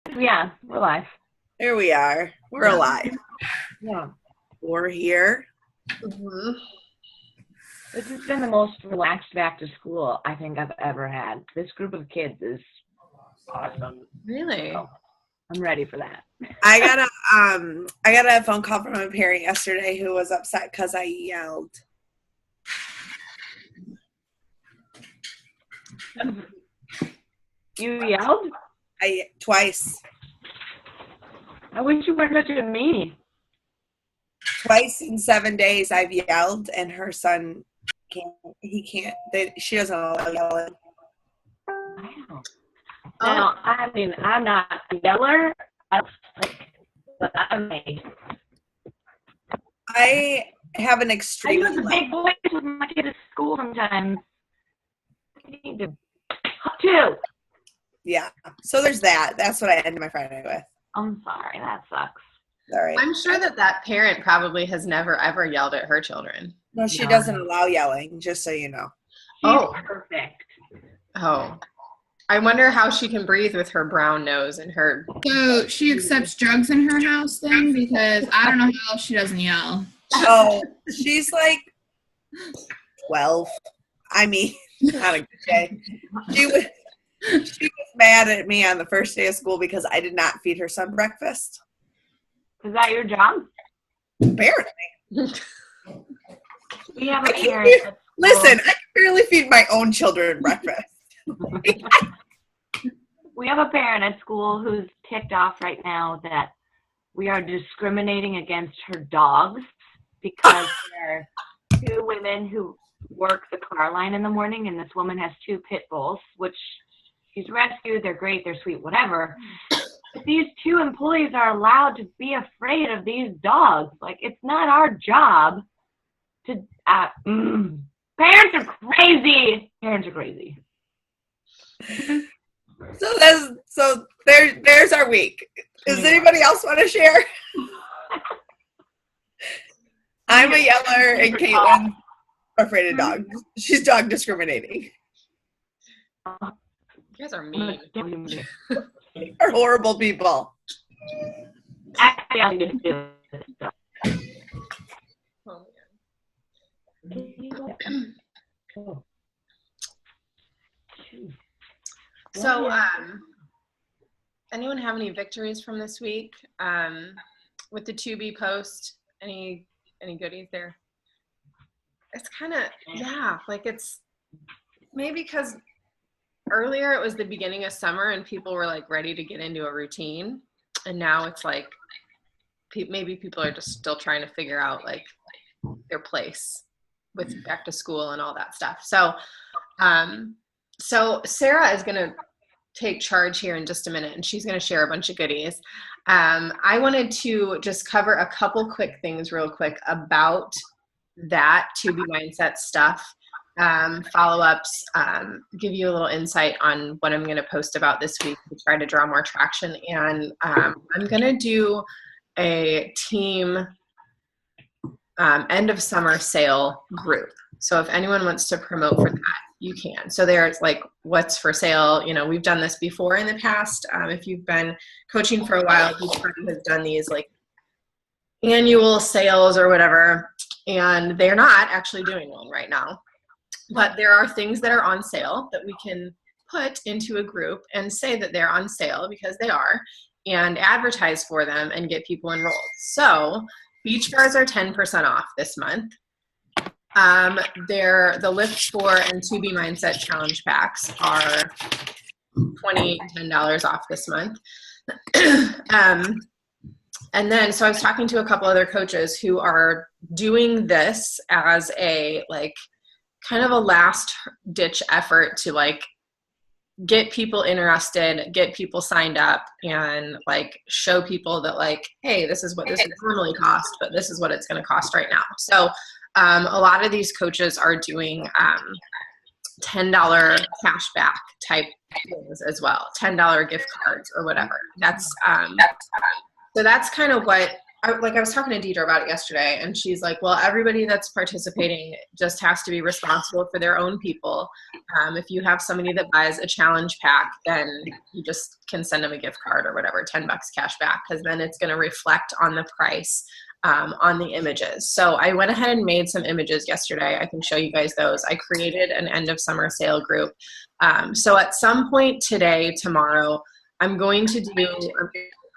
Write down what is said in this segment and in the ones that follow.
Yeah, we're live. There we are. We're alive. Yeah. We're here. Mm-hmm. This has been the most relaxed back to school I think I've ever had. This group of kids is awesome. Really? So, I'm ready for that. I got a phone call from a parent yesterday who was upset because I yelled. You yelled? Twice. I wish you weren't such a meanie. Twice in 7 days I've yelled, and her son can't. She doesn't allow yelling. Wow. Now, I mean, I'm not a yeller, but I'm a. I have an I extremely use the big voice with my kid at school sometimes. I need to too. Yeah. So there's that. That's what I ended my Friday with. I'm sorry, that sucks. All right. I'm sure that parent probably has never ever yelled at her children. No, she doesn't allow yelling, just so you know. She's perfect. Oh. I wonder how she can breathe with her brown nose and her... So she accepts drugs in her house then? Because I don't know how she doesn't yell. Oh, she's like 12. I mean, not a good day. She was mad at me on the first day of school because I did not feed her son breakfast. Is that your job? Apparently. We have a parent. Listen, I can barely feed my own children breakfast. We have a parent at school who's ticked off right now that we are discriminating against her dogs because there are two women who work the car line in the morning, and this woman has two pit bulls, which she's rescued. They're great. They're sweet, whatever. But these two employees are allowed to be afraid of these dogs. Like, it's not our job to parents are crazy. Parents are crazy. So there's our week. Does anybody else want to share? I'm a yeller, and Caitlin's afraid of dogs. She's dog discriminating. You guys are mean. They're horrible people. Actually, I'm going to do this. Oh, So, anyone have any victories from this week? With the To-Be post, any goodies there? It's kind of, like it's maybe because earlier it was the beginning of summer and people were like ready to get into a routine. And now it's like maybe people are just still trying to figure out like their place with back to school and all that stuff. So, so Sarah is going to take charge here in just a minute, and she's going to share a bunch of goodies. I wanted to just cover a couple quick things real quick about that To-Be mindset stuff, follow-ups, give you a little insight on what I'm going to post about this week to try to draw more traction. And I'm going to do a team end of summer sale group. So if anyone wants to promote for that, you can. So there's like what's for sale. You know, we've done this before in the past. If you've been coaching for a while, you probably have done these like annual sales or whatever, and they're not actually doing one right now. But there are things that are on sale that we can put into a group and say that they're on sale because they are, and advertise for them and get people enrolled. So beach bars are 10% off this month. The Lift 4 and To-Be Mindset Challenge packs are $10 off this month. And then, so I was talking to a couple other coaches who are doing this as a, like, kind of a last ditch effort to like get people interested, get people signed up, and like show people that like, hey, this is what this would normally cost, but this is what it's going to cost right now. So a lot of these coaches are doing $10 cashback type things as well, $10 gift cards or whatever. So that's kind of what I was talking to Deidre about it yesterday, and she's like, well, everybody that's participating just has to be responsible for their own people. If you have somebody that buys a challenge pack, then you just can send them a gift card or whatever, $10 cash back, because then it's going to reflect on the price on the images. So I went ahead and made some images yesterday. I can show you guys those. I created an end of summer sale group. So at some point today, tomorrow, I'm going to do,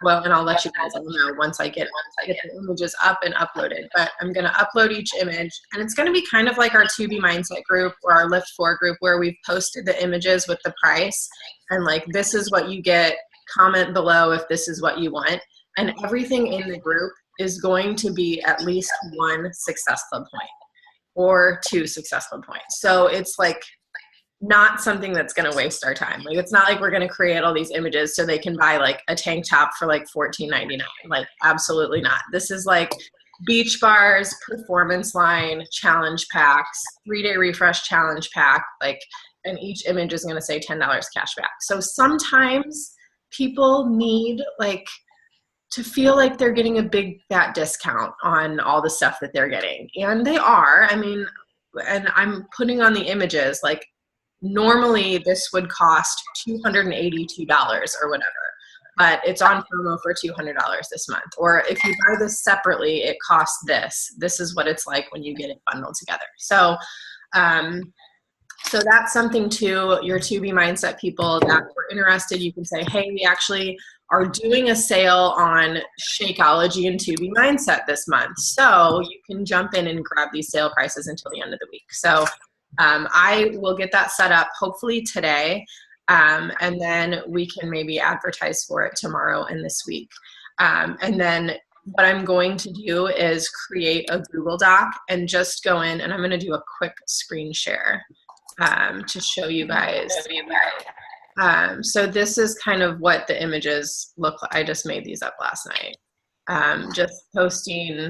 well, and I'll let you guys all know once I get the images up and uploaded, but I'm going to upload each image, and it's going to be kind of like our 2B Mindset group or our Lift 4 group, where we've posted the images with the price and like, this is what you get, comment below if this is what you want. And everything in the group is going to be at least 1 Success Club point or 2 Success Club points. So it's like not something that's going to waste our time. Like, it's not like we're going to create all these images so they can buy like a tank top for like $14.99. Like, absolutely not. This is like beach bars, performance line, challenge packs, 3-day refresh challenge pack, like, and each image is going to say $10 cash back. So sometimes people need like to feel like they're getting a big fat discount on all the stuff that they're getting. And they are. I mean, and I'm putting on the images, like normally this would cost $282 or whatever, but it's on promo for $200 this month. Or if you buy this separately, it costs this. This is what it's like when you get it bundled together. So, so that's something to your 2B Mindset people that were interested. You can say, hey, we actually are doing a sale on Shakeology and 2B Mindset this month. So you can jump in and grab these sale prices until the end of the week. So I will get that set up hopefully today. And then we can maybe advertise for it tomorrow and this week. And then what I'm going to do is create a Google Doc and just go in, and I'm going to do a quick screen share to show you guys. So this is kind of what the images look like. I just made these up last night. Just posting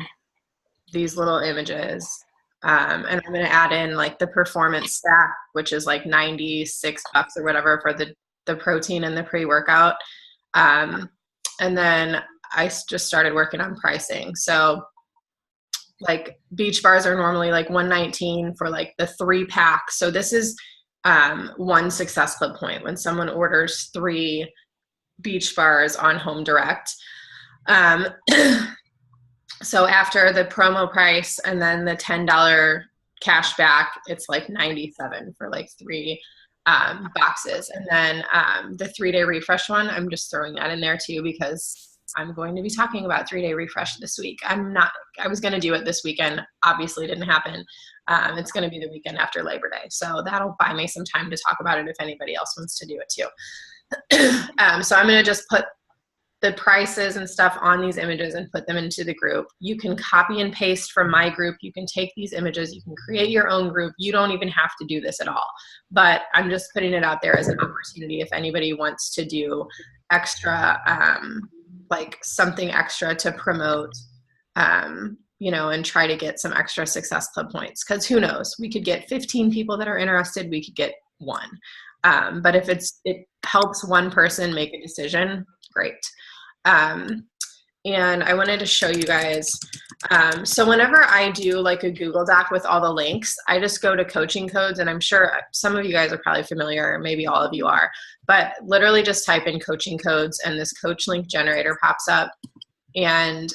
these little images. And I'm going to add in like the performance stack, which is like $96 or whatever for the protein and the pre-workout. And then I just started working on pricing. So like beach bars are normally like $119 for like the 3-pack. So this is 1 Success Club point when someone orders 3 beach bars on Home Direct. So after the promo price and then the $10 cash back, it's like $97 for like 3 boxes. And then the 3-day refresh one, I'm just throwing that in there too, because I'm going to be talking about 3-day refresh this week. I was going to do it this weekend. Obviously didn't happen. It's going to be the weekend after Labor Day. So that'll buy me some time to talk about it if anybody else wants to do it too. So I'm going to just put the prices and stuff on these images and put them into the group. You can copy and paste from my group. You can take these images. You can create your own group. You don't even have to do this at all. But I'm just putting it out there as an opportunity if anybody wants to do extra, like something extra to promote, you know, and try to get some extra Success Club points. Because who knows? We could get 15 people that are interested. We could get 1. But if it helps one person make a decision, great. And I wanted to show you guys. So whenever I do like a Google Doc with all the links, I just go to coaching codes, and I'm sure some of you guys are probably familiar, maybe all of you are, but literally just type in coaching codes and this coach link generator pops up, and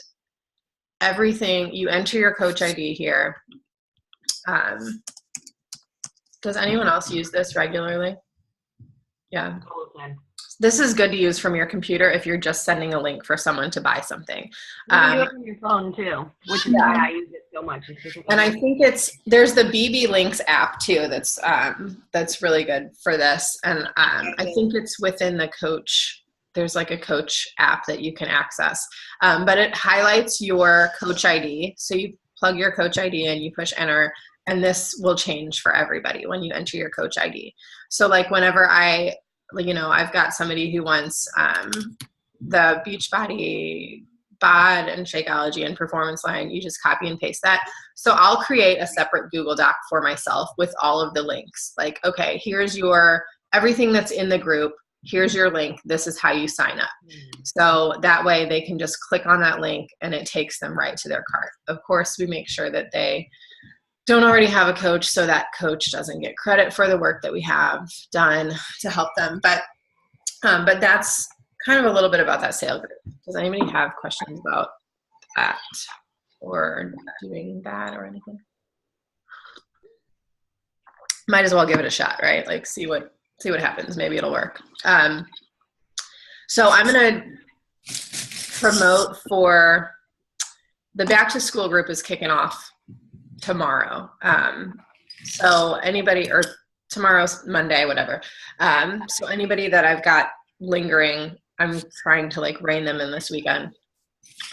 everything, you enter your coach ID here. Does anyone else use this regularly? Yeah. This is good to use from your computer if you're just sending a link for someone to buy something. You can do it on your phone too, which is why I use it so much. And I think there's the BB Links app too that's really good for this. And I think it's within the coach. There's like a coach app that you can access. But it highlights your coach ID. So you plug your coach ID in, you push enter, and this will change for everybody when you enter your coach ID. So like whenever I've got somebody who wants the Beachbody, BOD, and Shakeology and Performance line, you just copy and paste that. So I'll create a separate Google Doc for myself with all of the links. Like, okay, here's everything that's in the group. here's your link. This is how you sign up. So that way they can just click on that link and it takes them right to their cart. Of course, we make sure that they don't already have a coach so that coach doesn't get credit for the work that we have done to help them. But that's kind of a little bit about that sale group. Does anybody have questions about that or doing that or anything? Might as well give it a shot, right? Like see what happens. Maybe it'll work. So I'm gonna promote for the back to school group is kicking off tomorrow. So anybody, or tomorrow's Monday, whatever. So anybody that I've got lingering, I'm trying to like rein them in this weekend.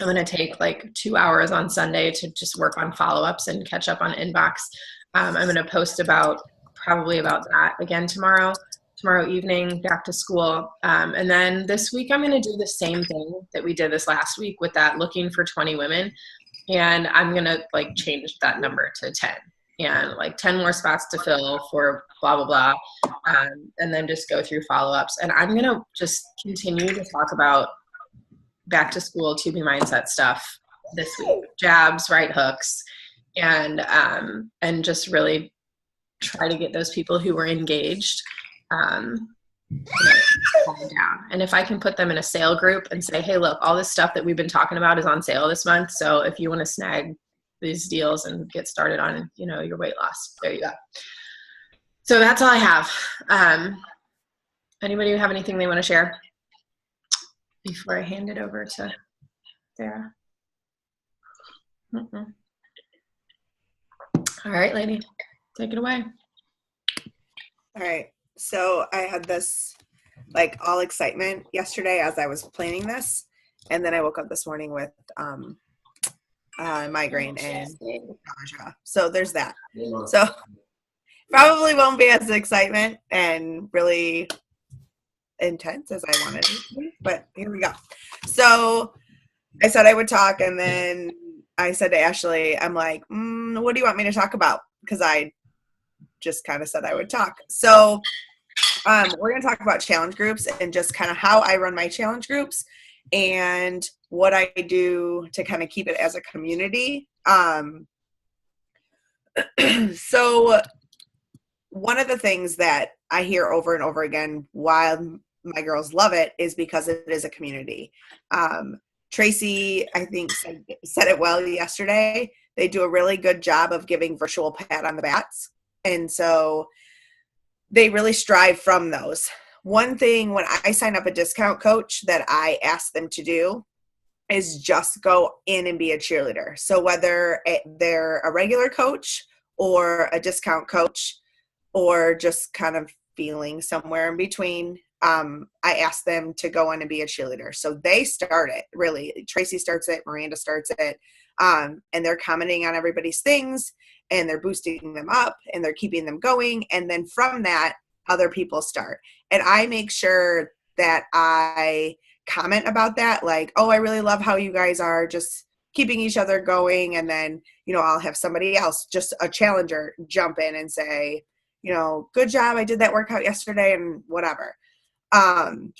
I'm going to take like 2 hours on Sunday to just work on follow-ups and catch up on inbox. I'm going to post probably about that again tomorrow evening, back to school. And then this week, I'm going to do the same thing that we did this last week with that looking for 20 women. And I'm going to like change that number to 10 and like 10 more spots to fill for blah, blah, blah. And then just go through follow-ups. And I'm going to just continue to talk about back to school to be mindset stuff this week, jabs, right hooks, and just really try to get those people who were engaged down. And if I can put them in a sale group and say, hey, look, all this stuff that we've been talking about is on sale this month. So if you want to snag these deals and get started on, your weight loss, there you go. So that's all I have. Anybody have anything they want to share before I hand it over to Sarah? Mm-mm. All right, lady, take it away. All right. So I had this like all excitement yesterday as I was planning this. And then I woke up this morning with migraine and nausea. So there's that. So probably won't be as excitement and really intense as I wanted it to be, but here we go. So I said I would talk, and then I said to Ashley, I'm like, what do you want me to talk about? Because I just kind of said I would talk. So we're going to talk about challenge groups and just kind of how I run my challenge groups and what I do to kind of keep it as a community. So one of the things that I hear over and over again why my girls love it is because it is a community. Tracy, I think, said it well yesterday. They do a really good job of giving virtual pat on the backs. And so they really strive from those. One thing when I sign up a discount coach that I ask them to do is just go in and be a cheerleader. So whether they're a regular coach or a discount coach or just kind of feeling somewhere in between, I ask them to go in and be a cheerleader. So they start it, really. Tracy starts it, Miranda starts it, and they're commenting on everybody's things, and they're boosting them up, and they're keeping them going. And then from that, other people start. And I make sure that I comment about that, like, oh, I really love how you guys are just keeping each other going. And then, I'll have somebody else, just a challenger, jump in and say, good job, I did that workout yesterday and whatever. And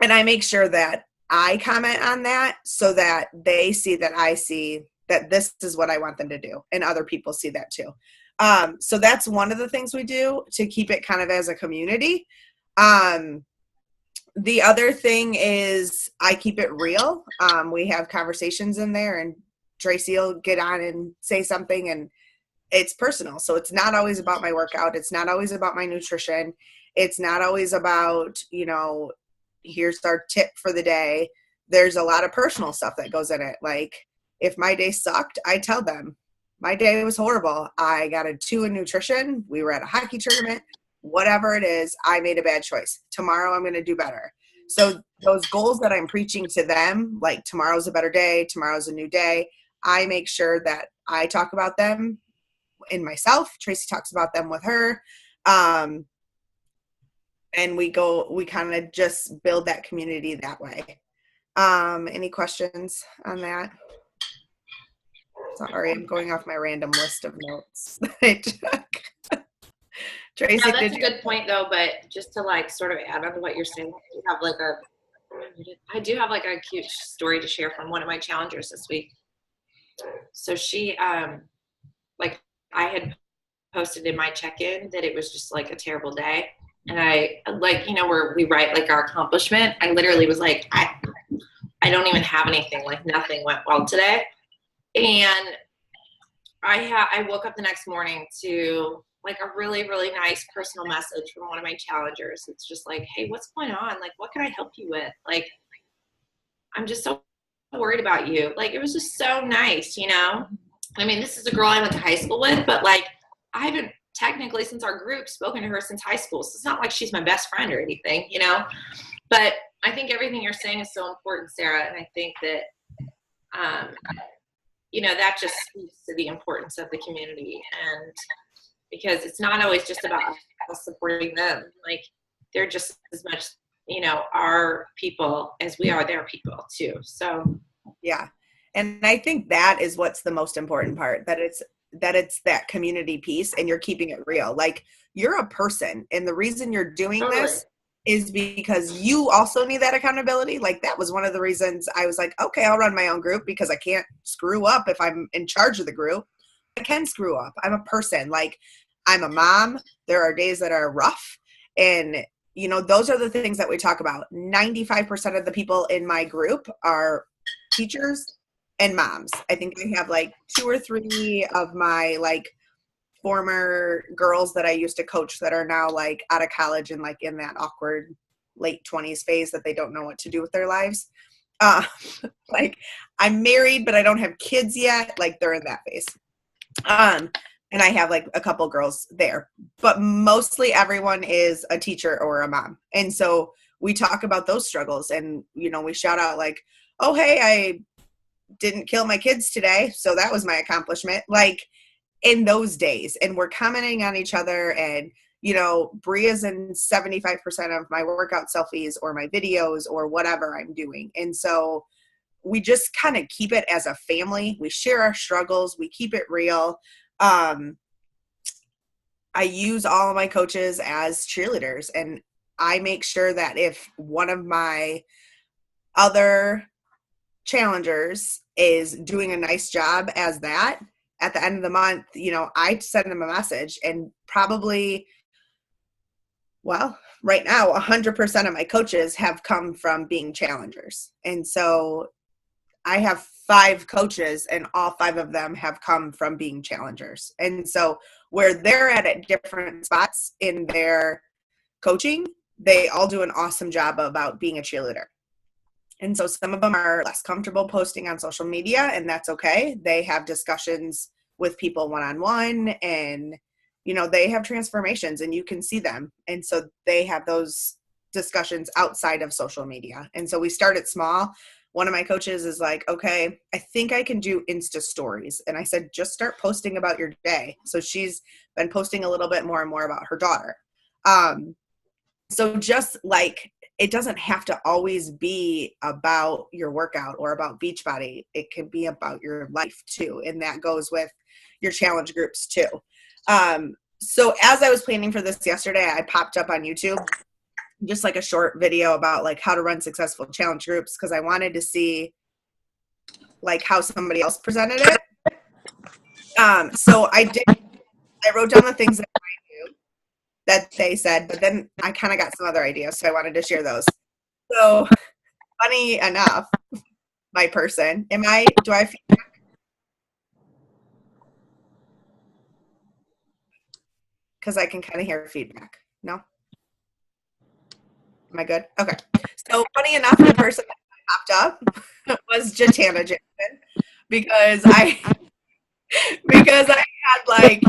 I make sure that I comment on that so that they see that I see that this is what I want them to do, and other people see that too. So that's one of the things we do to keep it kind of as a community. The other thing is I keep it real. We have conversations in there, and Tracy will get on and say something, and it's personal. So it's not always about my workout. It's not always about my nutrition. It's not always about, here's our tip for the day. There's a lot of personal stuff that goes in it. Like if my day sucked, I tell them my day was horrible. I got a 2 in nutrition. We were at a hockey tournament, whatever it is, I made a bad choice. Tomorrow I'm going to do better. So those goals that I'm preaching to them, like tomorrow's a better day, tomorrow's a new day, I make sure that I talk about them in myself. Tracy talks about them with her. And we kind of just build that community that way. Any questions on that? Sorry, I'm going off my random list of notes that I took. Tracy, Yeah, that's did a you? good point though, but just to like sort of add on to what you're saying, I do have like a cute story to share from one of my challengers this week. So she, like I had posted in my check-in that it was just like a terrible day. And I like, where we write like our accomplishment, I literally was like, I don't even have anything, like nothing went well today. And I woke up the next morning to like a really, really nice personal message from one of my challengers. It's just like, hey, what's going on? Like, what can I help you with? Like, I'm just so worried about you. Like, it was just so nice, I mean, this is a girl I went to high school with, but like, I haven't technically since our group spoken to her since high school. So it's not like she's my best friend or anything, but I think everything you're saying is so important, Sarah. And I think that, that just speaks to the importance of the community. And because it's not always just about us supporting them. Like, they're just as much, our people as we are their people too. So, Yeah. And I think that is what's the most important part, that it's that community piece and you're keeping it real. Like, you're a person, and the reason you're doing totally. this is because you also need that accountability. Like, that was one of the reasons I was like, okay, I'll run my own group because I can't screw up if I'm in charge of the group. I can screw up. I'm a person. Like, I'm a mom. There are days that are rough. And, those are the things that we talk about. 95% of the people in my group are teachers and moms. I think I have like 2 or 3 of my like former girls that I used to coach that are now like out of college and like in that awkward late 20s phase that they don't know what to do with their lives. Like, I'm married, but I don't have kids yet. Like, they're in that phase. And I have like a couple girls there, but mostly everyone is a teacher or a mom. And so we talk about those struggles, and, we shout out like, oh, hey, I didn't kill my kids today, so that was my accomplishment. Like, in those days, and we're commenting on each other, and Bria's in 75% of my workout selfies or my videos or whatever I'm doing. And so we just kind of keep it as a family. We share our struggles, we keep it real. I use all of my coaches as cheerleaders, and I make sure that if one of my other challengers is doing a nice job as that, at the end of the month, I send them a message, and probably, well, right now, 100% of my coaches have come from being challengers. And so I have 5 coaches, and all 5 of them have come from being challengers. And so where they're at different spots in their coaching, they all do an awesome job about being a cheerleader. And so some of them are less comfortable posting on social media, and that's okay. They have discussions with people one-on-one, and, they have transformations, and you can see them. And so they have those discussions outside of social media. And so we started small. One of my coaches is like, okay, I think I can do Insta stories. And I said, just start posting about your day. So she's been posting a little bit more and more about her daughter. So just like, it doesn't have to always be about your workout or about Beachbody. It can be about your life too. And that goes with your challenge groups too. So as I was planning for this yesterday, I popped up on YouTube just like a short video about like how to run successful challenge groups, because I wanted to see like how somebody else presented it. So I wrote down the things that I knew that they said, but then I kind of got some other ideas, so I wanted to share those. So funny enough, my person, do I have feedback? Because I can kind of hear feedback. No? Am I good? Okay. So funny enough, the person that popped up was Jatana Jackson, because I had like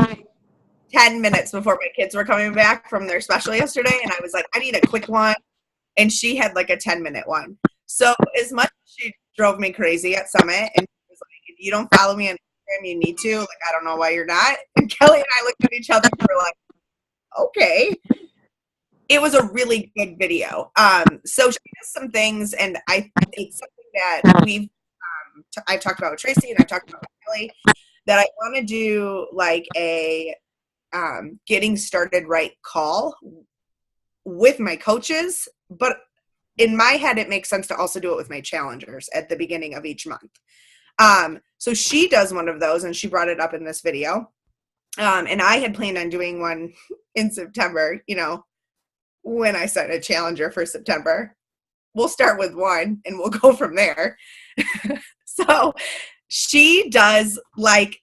10 minutes before my kids were coming back from their special yesterday, and I was like, I need a quick one, and she had like a 10-minute one. So as much as she drove me crazy at Summit, and she was like, if you don't follow me on Instagram, you need to. Like, I don't know why you're not. And Kelly and I looked at each other and were like, okay. It was a really good video. So she has some things, and it's something that I've talked about with Tracy, and I've talked about with Kelly, that I want to do like a getting started right call with my coaches, but in my head, it makes sense to also do it with my challengers at the beginning of each month. So she does one of those, and she brought it up in this video. And I had planned on doing one in September, when I set a challenger for September. We'll start with one and we'll go from there. So she does like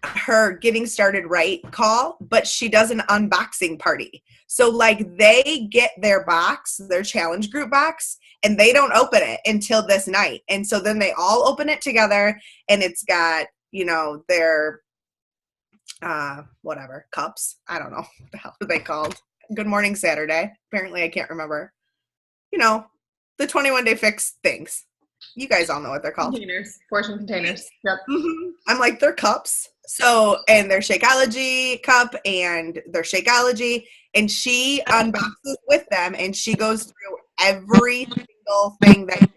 her getting started right call, but she does an unboxing party. So like they get their box, their challenge group box, and they don't open it until this night. And so then they all open it together, and it's got, their whatever cups. I don't know what the hell are they called. Good Morning Saturday. Apparently I can't remember. The 21-day fix things. You guys all know what they're called. Containers, portion containers. Yep. Mm-hmm. I'm like, they're cups. So, and their Shakeology cup and their Shakeology, and she unboxes with them, and she goes through every single thing that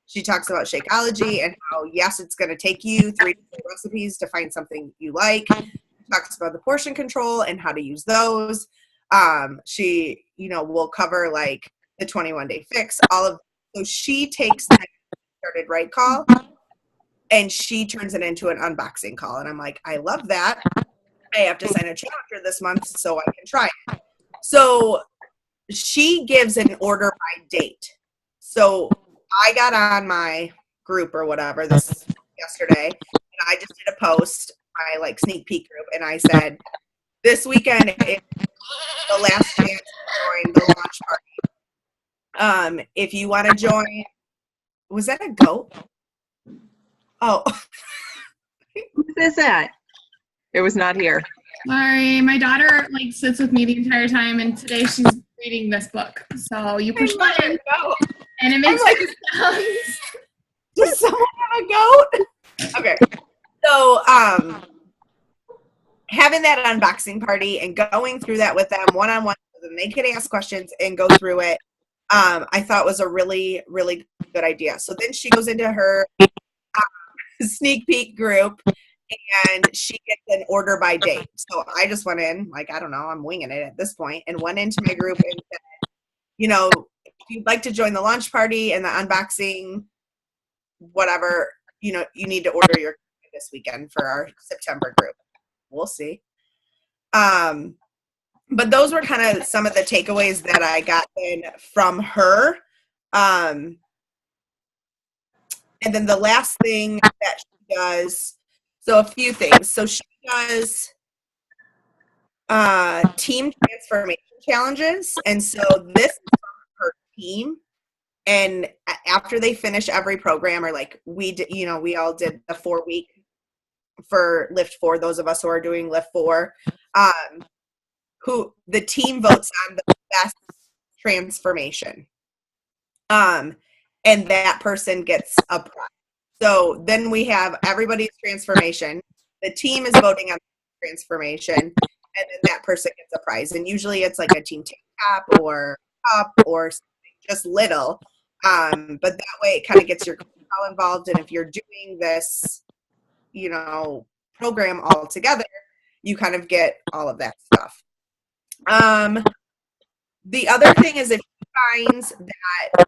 she talks about Shakeology and how, yes, it's going to take you 3 recipes to find something you like. She talks about the portion control and how to use those. She, will cover like the 21-day fix, so she takes the started right call and she turns it into an unboxing call. And I'm like, I love that. I have to sign a challenger this month so I can try it. So she gives an order by date. So I got on my group or whatever this yesterday, and I just did a post, my like sneak peek group, and I said, this weekend is the last chance to join the launch party. If you want to join, was that a goat? Oh. Who is that? It was not here. Sorry, my daughter like sits with me the entire time, and today she's reading this book. So you push button, and it makes like, sounds. Does someone have a goat? Okay. So, having that unboxing party and going through that with them one-on-one, so then they could ask questions and go through it, I thought was a really, really good idea. So then she goes into her sneak peek group, and she gets an order by date. So I just went in, like, I don't know, I'm winging it at this point, and went into my group and said, if you'd like to join the launch party and the unboxing, whatever, you need to order your this weekend for our September group. We'll see. But those were kind of some of the takeaways that I got in from her. And then the last thing that she does, so a few things. So she does team transformation challenges. And so this is from her team. And after they finish every program, or like we did, we all did the 4-week for Lift 4, those of us who are doing Lift 4, who the team votes on the best transformation. And that person gets a prize. So then we have everybody's transformation. The team is voting on the transformation, and then that person gets a prize. And usually it's like a team tank top or cup or something just little. But that way it kind of gets your coach all involved. And if you're doing this, program all together, you kind of get all of that stuff. The other thing is, if she finds that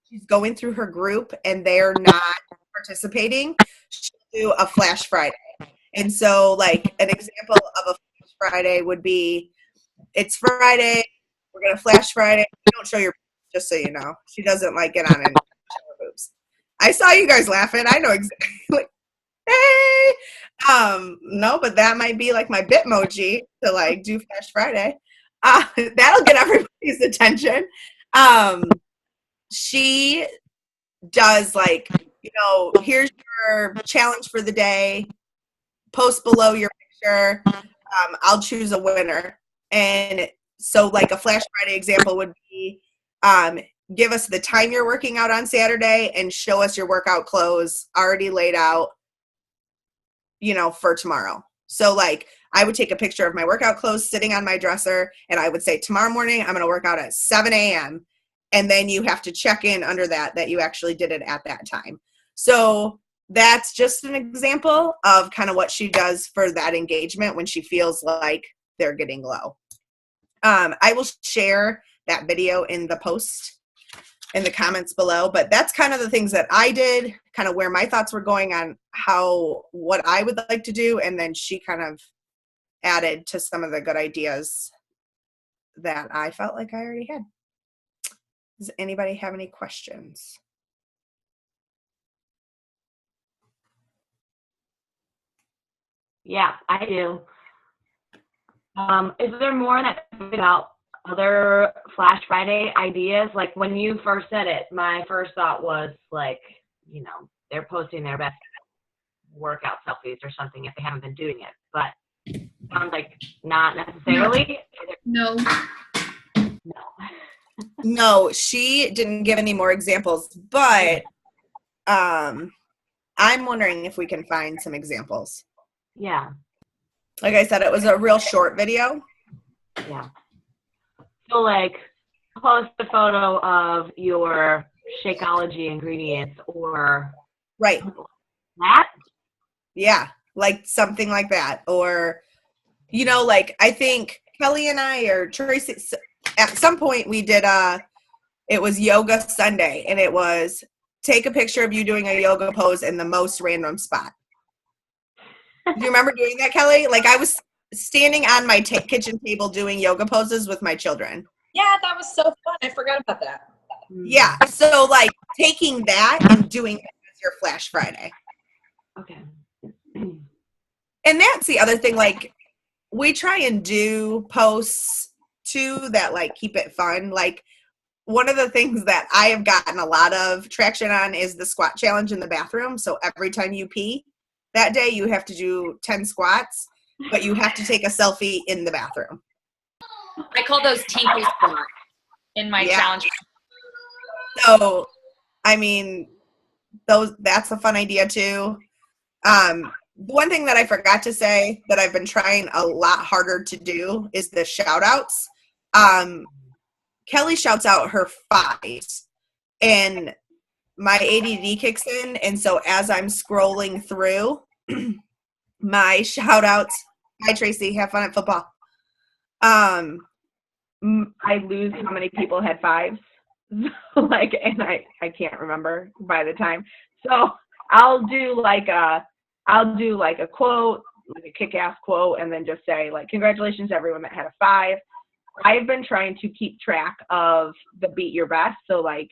she's going through her group and they're not participating, she'll do a Flash Friday. And so, like, an example of a Flash Friday would be, it's Friday, we're going to Flash Friday. You don't show your boobs, just so you know. She doesn't, like, get on and show her boobs. I saw you guys laughing. I know exactly. Like, hey! No, but that might be, like, my Bitmoji to, like, do Flash Friday. That'll get everybody's attention. She does, like, here's your challenge for the day. Post below your picture. I'll choose a winner. And so, like, a Flash Friday example would be, give us the time you're working out on Saturday and show us your workout clothes already laid out, for tomorrow. So, like, I would take a picture of my workout clothes sitting on my dresser, and I would say, tomorrow morning, I'm going to work out at 7 a.m. And then you have to check in under that you actually did it at that time. So that's just an example of kind of what she does for that engagement when she feels like they're getting low. I will share that video in the post in the comments below, but that's kind of the things that I did, kind of where my thoughts were going on what I would like to do. And then she kind of added to some of the good ideas that I felt like I already had. Does anybody have any questions? Yeah, I do. Is there more that about other Flash Friday ideas? Like when you first said it, my first thought was like, you know, they're posting their best workout selfies or something if they haven't been doing it. But sounds like not necessarily. No. No. No, she didn't give any more examples, but I'm wondering if we can find some examples. Yeah. Like I said, it was a real short video. Yeah. So like post a photo of your Shakeology ingredients or Right. that. Yeah. Like something like that. Or, you know, like I think Kelly and I or Tracy, at some point we did it was Yoga Sunday, and it was take a picture of you doing a yoga pose in the most random spot. Do you remember doing that, Kelly? Like I was standing on my kitchen table doing yoga poses with my children. Yeah, that was so fun. I forgot about that. Yeah. So like taking that and doing it as your Flash Friday. Okay. And that's the other thing, like we try and do posts too that like keep it fun. Like one of the things that I have gotten a lot of traction on is the squat challenge in the bathroom. So every time you pee that day, you have to do 10 squats, but you have to take a selfie in the bathroom. I call those tinky squats in my challenge. So, I mean, that's a fun idea too. One thing that I forgot to say that I've been trying a lot harder to do is the shout outs. Kelly shouts out her fives and my ADD kicks in. And so as I'm scrolling through my shout outs, hi Tracy, have fun at football. I lose how many people had fives. Like, and I can't remember by the time. So I'll do like a quote, like a kick-ass quote, and then just say like, congratulations everyone that had a 5. I've been trying to keep track of the beat your best. So like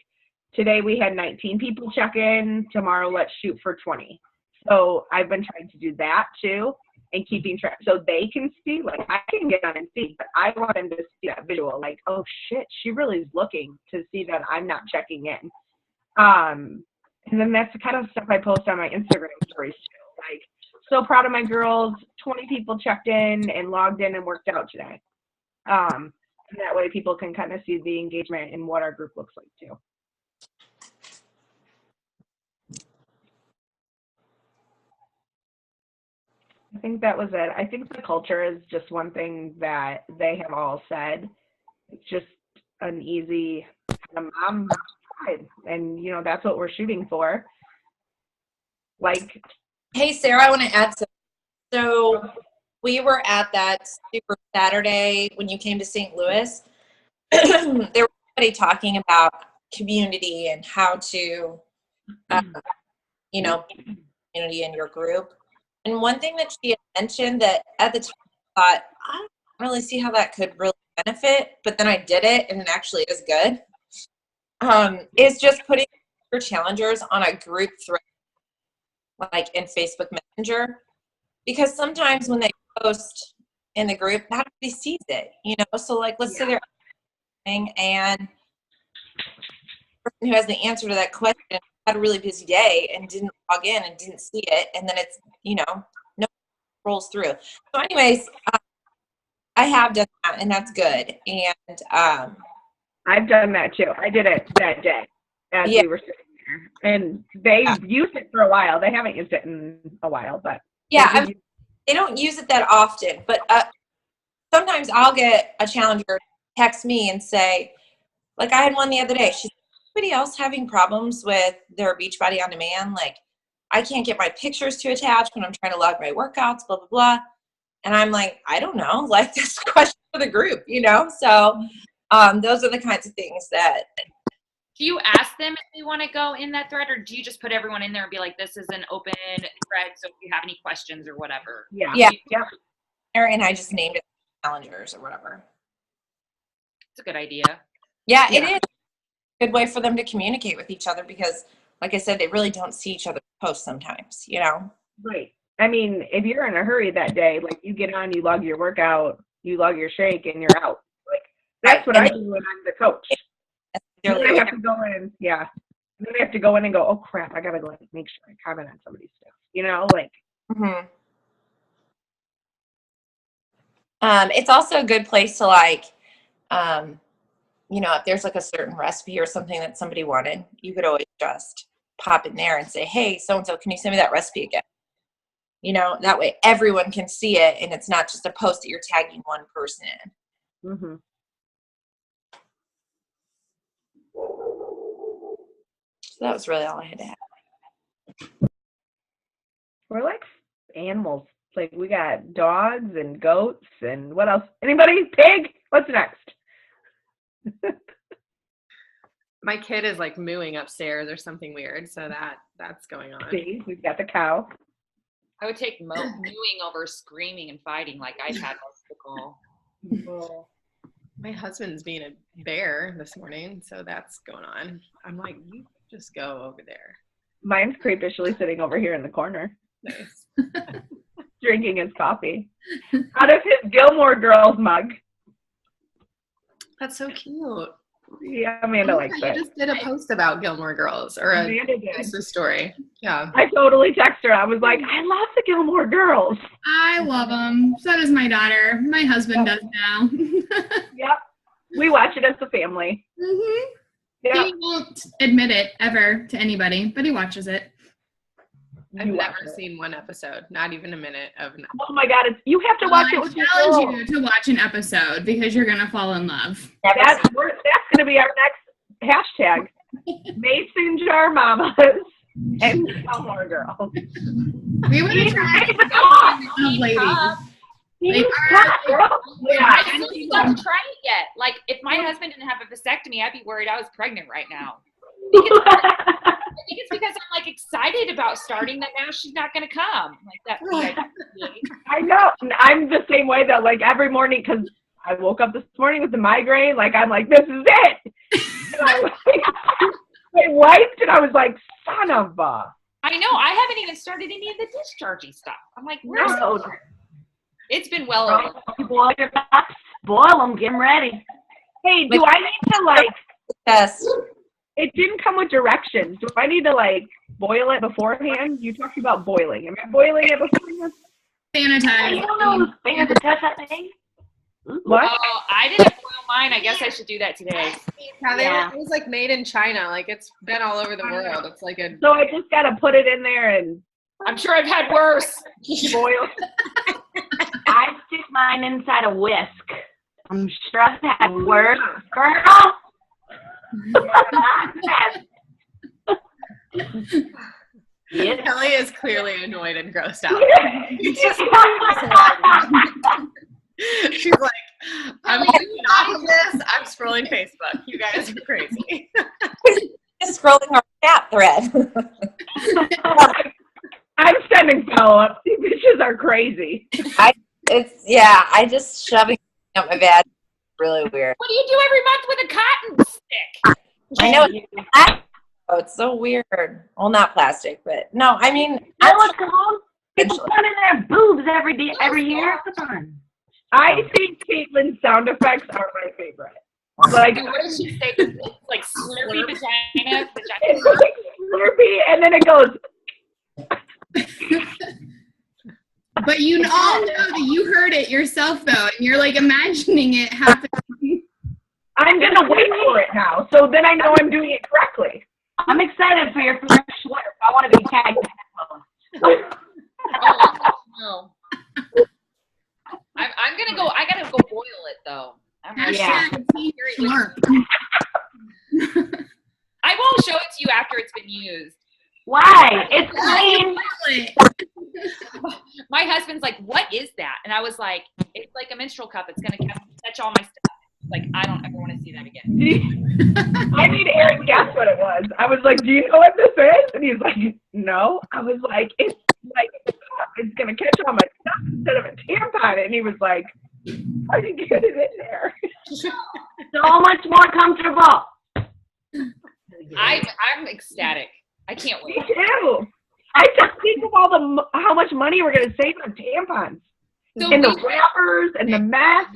today we had 19 people check in. Tomorrow let's shoot for 20. So I've been trying to do that too and keeping track so they can see, like I can get on and see, but I want them to see that visual, like, oh shit, she really is looking to see that I'm not checking in. And then that's the kind of stuff I post on my Instagram stories too. Like, so proud of my girls, 20 people checked in and logged in and worked out today. And that way people can kind of see the engagement and what our group looks like too. I think that was it. I think the culture is just one thing that they have all said. It's just an easy mom side. And, you know, that's what we're shooting for. Like, Hey, Sarah, I want to add something. So we were at that Super Saturday when you came to St. Louis. There was somebody talking about community and how to, you know, community in your group. And one thing that she had mentioned that at the time I thought, I don't really see how that could really benefit, but then I did it and it actually is good, is just putting your challengers on a group thread, like in Facebook Messenger. Because sometimes when they post in the group, not everybody sees it, you know? So like, let's say they're and the person who has the answer to that question had a really busy day and didn't log in and didn't see it, and then it's, you know, no rolls through. So anyways, I have done that, and that's good. And I've done that too. I did it that day as we were sitting there, and they used it for a while. They haven't used it in a while, but they don't use it that often. But sometimes I'll get a challenger text me and say, like I had one the other day. She's anybody else having problems with their Beachbody On Demand? Like, I can't get my pictures to attach when I'm trying to log my workouts, blah, blah, blah. And I'm like, I don't know, like this question for the group, you know? So those are the kinds of things that. Do you ask them if they want to go in that thread, or do you just put everyone in there and be like, this is an open thread, so if you have any questions or whatever? Yeah. Yeah. Yep. And I just named it challengers or whatever. It's a good idea. Yeah, it is a good way for them to communicate with each other because, like I said, they really don't see each other post sometimes, you know? Right. I mean, if you're in a hurry that day, like you get on, you log your workout, you log your shake, and you're out. Like that's what I do when I'm the coach. Then I have to go in, yeah. And then I have to go in and go, oh crap, I gotta go and make sure I comment on somebody's stuff. You know, like. Mm-hmm. It's also a good place to like, you know, if there's like a certain recipe or something that somebody wanted, you could always just pop in there and say, hey, so-and-so, can you send me that recipe again? You know, that way everyone can see it and it's not just a post that you're tagging one person in. Mm-hmm. So that was really all I had to have. We're like animals. Like we got dogs and goats and what else? Anybody? Pig? What's next? My kid is like mooing upstairs or something weird, so that's going on. See, we've got the cow. I would take mooing over screaming and fighting like I had most of the call. My husband's being a bear this morning, so that's going on. I'm like, you just go over there. Mine's creepishly sitting over here in the corner, Nice. drinking his coffee out of his Gilmore Girls mug. That's so cute. Yeah, Amanda likes You it. just did a post about Gilmore Girls or a Amanda did. Insta story. Yeah. I totally texted her. I was like, I love the Gilmore Girls. I love them. So does my daughter. My husband does now. Yep. We watch it as a family. Mm-hmm. Yeah. He won't admit it ever to anybody, but he watches it. I've You watch never it. seen one episode, not even a minute of. Oh my God! You have to watch it with your girl. I challenge you to watch an episode because you're gonna fall in love. That's going to be our next hashtag. Mason Jar Mamas and Gilmore Girls. We would He's attract a ladies. They He's are- hot, girl. Yeah. I still haven't tried it yet. Like, if my husband didn't have a vasectomy, I'd be worried I was pregnant right now. Because I think it's because I'm like excited about starting that now she's not going to come. Like that. I know. I'm the same way though. Like every morning, because I woke up this morning with the migraine. Like I'm like, this is it. And I wiped and I was like, son of a. I know. I haven't even started any of the discharging stuff. I'm like, where's No. it? It's been well over. Boil your ducks, boil them, get them ready. Hey, do I need to like? Yes. It didn't come with directions. Do I need to like boil it beforehand? You talked about boiling. Am I boiling it beforehand? Sanitize. You don't know whose fingers to touch that thing? What? Oh, I didn't boil mine. I guess I should do that today. Yeah, it was like made in China. Like it's been all over the world. It's like a. So I just gotta put it in there and I'm sure I've had worse. boil. I stick mine inside a whisk. I'm sure I've had worse. Girl! Yes. Kelly is clearly annoyed and grossed out. She's like, I'm getting off of this. I'm scrolling Facebook. You guys are crazy. Just scrolling our chat thread. I'm sending follow-ups. These bitches are crazy. I just shoving up my bed. Really weird. What do you do every month with a cotton stick? I know. Oh, it's so weird. Well, not plastic, but no, I mean, Know what's called? People put in their boobs every year. Come on. I think Caitlin's sound effects are my favorite. Like, What does she say? It's like slurpy vagina. it's like Slurpee, and then it goes. But you all know that you heard it yourself, though, and you're like imagining it happening. I'm gonna wait for it now, so then I know I'm doing it correctly. I'm excited for your first slurp. I want to be tagged. Oh, no. I'm gonna go. I gotta go boil it though. I'm ready. Hashtag Team Slurp. I will show it to you after it's been used. Why? It's clean. My husband's like, what is that? And I was like, it's like a menstrual cup. It's going to catch all my stuff. Like, I don't ever want to see that again. I made Aaron guess what it was. I was like, do you know what this is? And he's like, no. I was like, it's going to catch all my stuff instead of a tampon. And he was like, how did you get it in there? So much more comfortable. I'm ecstatic. I can't Me wait. too. I just think of how much money we're going to save on tampons. So And the we- wrappers and the mess.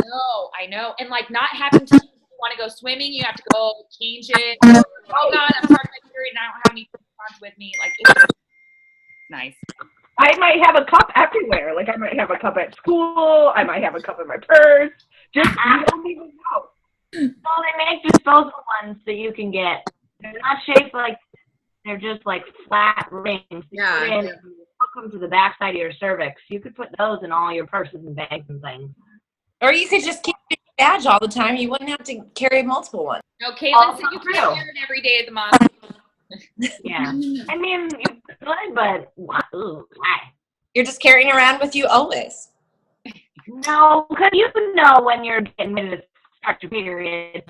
I know. And like not having to want to go swimming, you have to go change it. Oh God, I'm starting my period and I don't have any tampons with me. Like it's nice. I might have a cup everywhere. Like I might have a cup at school. I might have a cup in my purse. Just you don't even know. So they make disposable ones that you can get. They're not shaped like, they're just like flat rings. You Yeah. put in and you hook them to the backside of your cervix. You could put those in all your purses and bags and things. Or you could just keep your badge all the time. You wouldn't have to carry multiple ones. No, Caitlin said you true. can't wear it every day of the month. Yeah. I mean, you could, but why? You're just carrying around with you always. No, because you know when you're getting ready to start your period.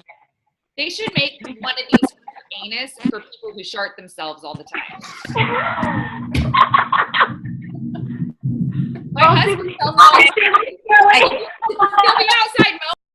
They should make one of these for your anus for people who shart themselves all the time. My husband tells me